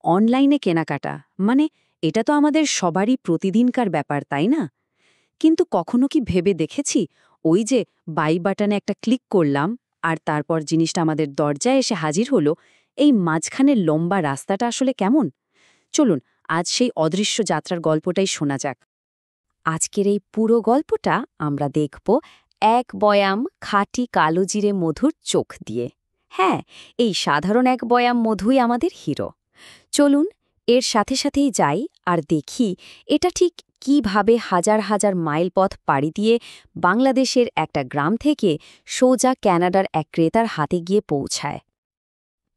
অনলাইনে কেনাকাটা মানে এটা তো আমাদের সবারই প্রতিদিনকার ব্যাপার, তাই না? কিন্তু কখনো কি ভেবে দেখেছি ওই যে বাই বাটনে একটা ক্লিক করলাম আর তারপর জিনিসটা আমাদের দরজায় এসে হাজির হলো, এই মাঝখানের লম্বা রাস্তাটা আসলে কেমন? চলুন আজ সেই অদৃশ্য যাত্রার গল্পটাই শোনা যাক। আজকের এই পুরো গল্পটা আমরা দেখব এক বয়াম খাঁটি কালো জিরে মধুর চোখ দিয়ে। হ্যাঁ, এই সাধারণ এক বয়াম মধুই আমাদের হিরো। চলুন এর সাথে সাথেই যাই আর দেখি এটা ঠিক কিভাবে হাজার হাজার মাইল পথ পাড়ি দিয়ে বাংলাদেশের একটা গ্রাম থেকে সোজা ক্যানাডার এক ক্রেতার হাতে গিয়ে পৌঁছায়।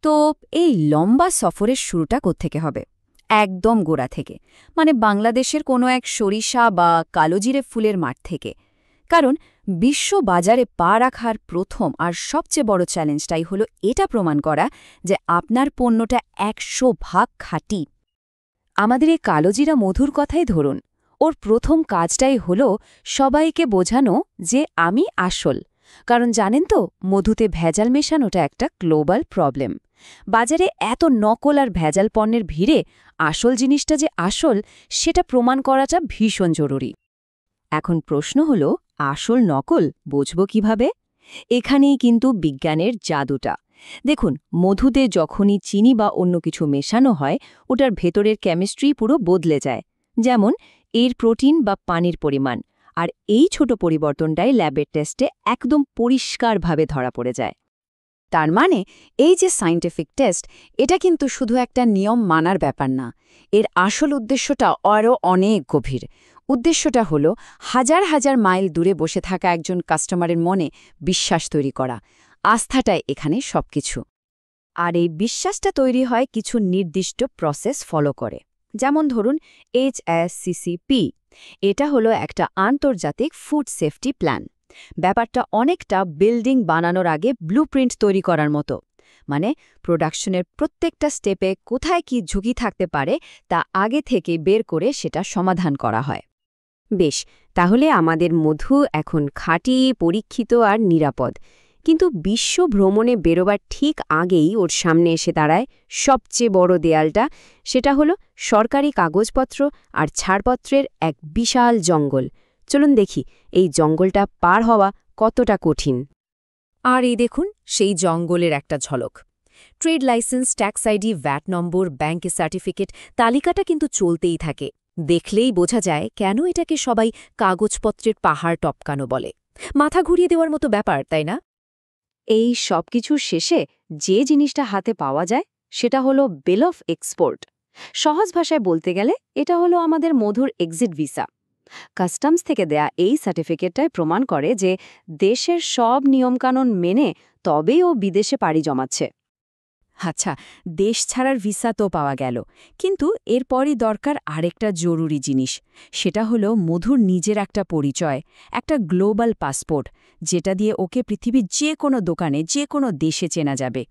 তো এই লম্বা সফরের শুরুটা কোত্থেকে হবে? একদম গোড়া থেকে, মানে বাংলাদেশের কোনো এক সরিষা বা কালোজিরে ফুলের মাঠ থেকে। কারণ বিশ্ব বাজারে পা রাখার প্রথম আর সবচেয়ে বড় চ্যালেঞ্জটাই হলো এটা প্রমাণ করা যে আপনার পণ্যটা ১০০% খাঁটি। আমাদের এই কালোজিরা মধুর কথাই ধরুন, ওর প্রথম কাজটাই হলো সবাইকে বোঝানো যে আমি আসল। কারণ জানেন তো, মধুতে ভেজাল মেশানোটা একটা গ্লোবাল প্রবলেম। বাজারে এত নকল আর ভেজাল পণ্যের ভিড়ে আসল জিনিসটা যে আসল সেটা প্রমাণ করাটা ভীষণ জরুরি। এখন প্রশ্ন হলো, আসল নকল বুঝব কিভাবে? এখানেই কিন্তু বিজ্ঞানের জাদুটা। দেখুন, মধুতে যখনই চিনি বা অন্য কিছু মেশানো হয়, ওটার ভেতরের কেমিস্ট্রি পুরো বদলে যায়। যেমন এর প্রোটিন বা পানির পরিমাণ। আর এই ছোট পরিবর্তনটাই ল্যাবের টেস্টে একদম পরিষ্কারভাবে ধরা পড়ে যায়। তার মানে এই যে সায়েন্টিফিক টেস্ট, এটা কিন্তু শুধু একটা নিয়ম মানার ব্যাপার না। এর আসল উদ্দেশ্যটা আরও অনেক গভীর। উদ্দেশ্যটা হলো হাজার হাজার মাইল দূরে বসে থাকা একজন কাস্টমারের মনে বিশ্বাস তৈরি করা। আস্থাটাই এখানে সবকিছু। আর এই বিশ্বাসটা তৈরি হয় কিছু নির্দিষ্ট প্রসেস ফলো করে। যেমন ধরুন HACCP, এটা হলো একটা আন্তর্জাতিক ফুড সেফটি প্ল্যান। ব্যাপারটা অনেকটা বিল্ডিং বানানোর আগে ব্লুপ্রিন্ট তৈরি করার মতো। মানে প্রোডাকশনের প্রত্যেকটা স্টেপে কোথায় কি ঝুঁকি থাকতে পারে তা আগে থেকে বের করে সেটা সমাধান করা হয়। বেশ, তাহলে আমাদের মধু এখন খাঁটি, পরীক্ষিত আর নিরাপদ। কিন্তু বিশ্ব ভ্রমণে বেরোবার ঠিক আগেই ওর সামনে এসে দাঁড়ায় সবচেয়ে বড় দেয়ালটা। সেটা হলো সরকারি কাগজপত্র আর ছাড়পত্রের এক বিশাল জঙ্গল। চলুন দেখি এই জঙ্গলটা পার হওয়া কতটা কঠিন। আর এই দেখুন সেই জঙ্গলের একটা ঝলক। Trade licence, tax ID, VAT number, bank certificate, তালিকাটা কিন্তু চলতেই থাকে। দেখলেই বোঝা যায় কেন এটাকে সবাই কাগজপত্রের পাহাড় টপকানো বলে। মাথা ঘুরিয়ে দেওয়ার মতো ব্যাপার, তাই না? এই সব কিছুর শেষে যে জিনিসটা হাতে পাওয়া যায় সেটা হলো বিল অফ এক্সপোর্ট। সহজ ভাষায় বলতে গেলে এটা হলো আমাদের মধুর এক্সিট ভিসা। কাস্টমস থেকে দেয়া এই সার্টিফিকেটটাই প্রমাণ করে যে দেশের সব নিয়মকানুন মেনে তবেই ও বিদেশে পাড়ি জমাচ্ছে। আচ্ছা, দেশ ছাড়ার ভিসা তো পাওয়া গেল, কিন্তু এরপরই দরকার আরেকটা জরুরি জিনিস। সেটা হলো মধুর নিজের একটা পরিচয়, একটা গ্লোবাল পাসপোর্ট, যেটা দিয়ে ওকে পৃথিবীর যে কোনো দোকানে, যে কোনো দেশে চেনা যাবে।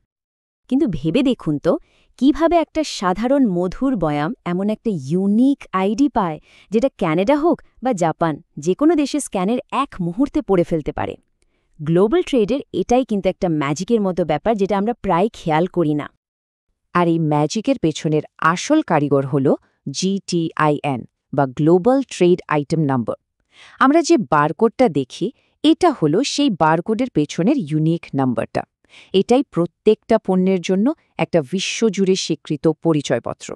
কিন্তু ভেবে দেখুন তো, কিভাবে একটা সাধারণ মধুর বয়াম এমন একটা ইউনিক আইডি পায়, যেটা ক্যানাডা হোক বা জাপান, যে কোনো দেশে স্ক্যানের এক মুহূর্তে পড়ে ফেলতে পারে। গ্লোবাল ট্রেডের এটাই কিন্তু একটা ম্যাজিকের মতো ব্যাপার, যেটা আমরা প্রায় খেয়াল করি না। আর এই ম্যাজিকের পেছনের আসল কারিগর হল GTIN বা গ্লোবাল ট্রেড আইটেম নাম্বার। আমরা যে বারকোডটা দেখি, এটা হলো সেই বারকোডের পেছনের ইউনিক নাম্বারটা। এটাই প্রত্যেকটা পণ্যের জন্য একটা বিশ্বজুড়ে স্বীকৃত পরিচয়পত্র।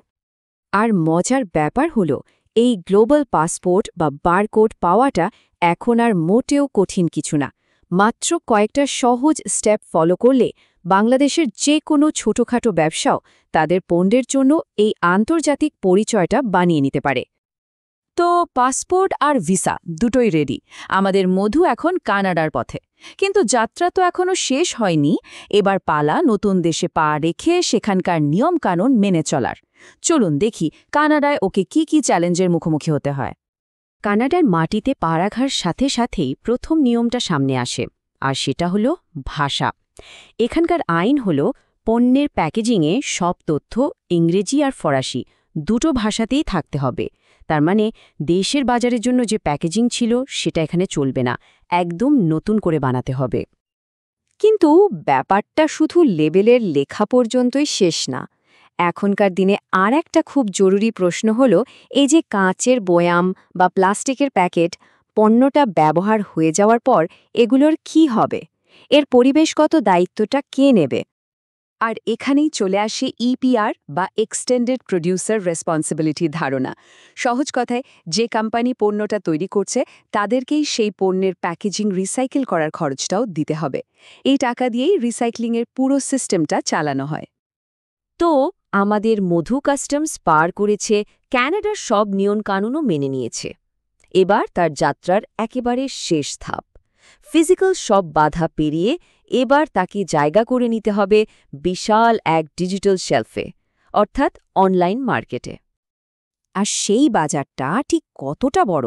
আর মজার ব্যাপার হলো, এই গ্লোবাল পাসপোর্ট বা বারকোড পাওয়াটা এখন আর মোটেও কঠিন কিছু না। মাত্র কয়েকটা সহজ স্টেপ ফলো করলে বাংলাদেশের যে কোনো ছোটখাটো ব্যবসাও তাদের পণ্যের জন্য এই আন্তর্জাতিক পরিচয়টা বানিয়ে নিতে পারে। তো পাসপোর্ট আর ভিসা দুটোই রেডি। আমাদের মধু এখন কানাডার পথে। কিন্তু যাত্রা তো এখনো শেষ হয়নি। এবার পালা নতুন দেশে পা রেখে সেখানকার নিয়মকানুন মেনে চলার। চলুন দেখি কানাডায় ওকে কি কি চ্যালেঞ্জের মুখোমুখি হতে হয়। কানাডার মাটিতে পা রাখার সাথে সাথেই প্রথম নিয়মটা সামনে আসে, আর সেটা হলো ভাষা। এখানকার আইন হলো পণ্যের প্যাকেজিংয়ে সব তথ্য ইংরেজি আর ফরাসি দুটো ভাষাতেই থাকতে হবে। তার মানে দেশের বাজারের জন্য যে প্যাকেজিং ছিল সেটা এখানে চলবে না, একদম নতুন করে বানাতে হবে। কিন্তু ব্যাপারটা শুধু লেবেলের লেখা পর্যন্তই শেষ না। এখনকার দিনে আর একটা খুব জরুরি প্রশ্ন হলো, এই যে কাঁচের বয়াম বা প্লাস্টিকের প্যাকেট পণ্যটা ব্যবহার হয়ে যাওয়ার পর এগুলোর কি হবে? এর পরিবেশগত দায়িত্বটা কে নেবে? আর এখানেই চলে আসে ইপিআর বা এক্সটেন্ডেড প্রোডিউসার রেসপন্সিবিলিটি ধারণা। সহজ কথায়, যে কোম্পানি পণ্যটা তৈরি করছে তাদেরকেই সেই পণ্যের প্যাকেজিং রিসাইকেল করার খরচটাও দিতে হবে। এই টাকা দিয়েই রিসাইক্লিংয়ের পুরো সিস্টেমটা চালানো হয়। তো আমাদের মধু কাস্টমস পার করেছে, ক্যানাডার সব নিয়মকানুনও মেনে নিয়েছে। এবার তার যাত্রার একেবারে শেষ ধাপ। ফিজিক্যাল সব বাধা পেরিয়ে এবার তাকে জায়গা করে নিতে হবে বিশাল এক ডিজিটাল শেলফে, অর্থাৎ অনলাইন মার্কেটে। আর সেই বাজারটা ঠিক কতটা বড়?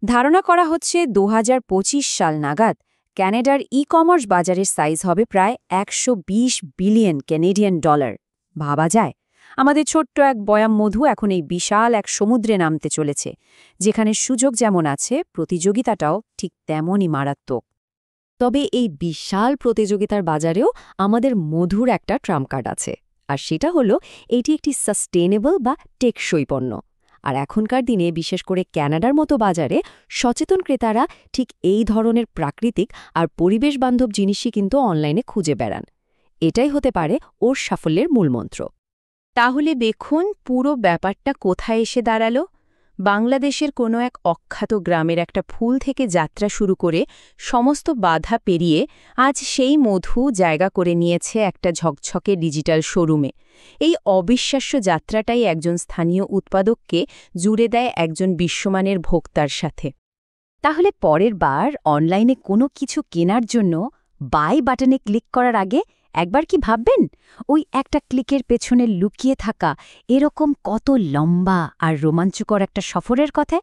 ধারণা করা হচ্ছে 2025 সাল নাগাদ ক্যানাডার ই-কমার্স বাজারের সাইজ হবে প্রায় 120 বিলিয়ন ক্যানেডিয়ান ডলার। ভাবা যায়, আমাদের ছোট্ট এক বয়াম মধু এখন এই বিশাল এক সমুদ্রে নামতে চলেছে, যেখানে সুযোগ যেমন আছে, প্রতিযোগিতাটাও ঠিক তেমনই মারাত্মক। তবে এই বিশাল প্রতিযোগিতার বাজারেও আমাদের মধুর একটা ট্রাম্প কার্ড আছে, আর সেটা হলো এটি একটি সাস্টেনেবল বা টেকসই পণ্য। আর এখনকার দিনে বিশেষ করে ক্যানাডার মতো বাজারে সচেতন ক্রেতারা ঠিক এই ধরনের প্রাকৃতিক আর পরিবেশবান্ধব জিনিসই কিন্তু অনলাইনে খুঁজে বেড়ান। এটাই হতে পারে ওর সাফল্যের মূলমন্ত্র। তাহলে দেখুন পুরো ব্যাপারটা কোথায় এসে দাঁড়ালো। বাংলাদেশের কোনো এক অখ্যাত গ্রামের একটা ফুল থেকে যাত্রা শুরু করে সমস্ত বাধা পেরিয়ে আজ সেই মধু জায়গা করে নিয়েছে একটা ঝকঝকে ডিজিটাল শোরুমে। এই অবিশ্বাস্য যাত্রাটাই একজন স্থানীয় উৎপাদককে জুড়ে দেয় একজন বিশ্বমানের ভোক্তার সাথে। তাহলে পরের বার অনলাইনে কোনো কিছু কেনার জন্য বাই বাটনে ক্লিক করার আগে একবার কি ভাববেন ওই একটা ক্লিকের পেছনে লুকিয়ে থাকা এরকম কত লম্বা আর রোমাঞ্চকর একটা সফরের কথা?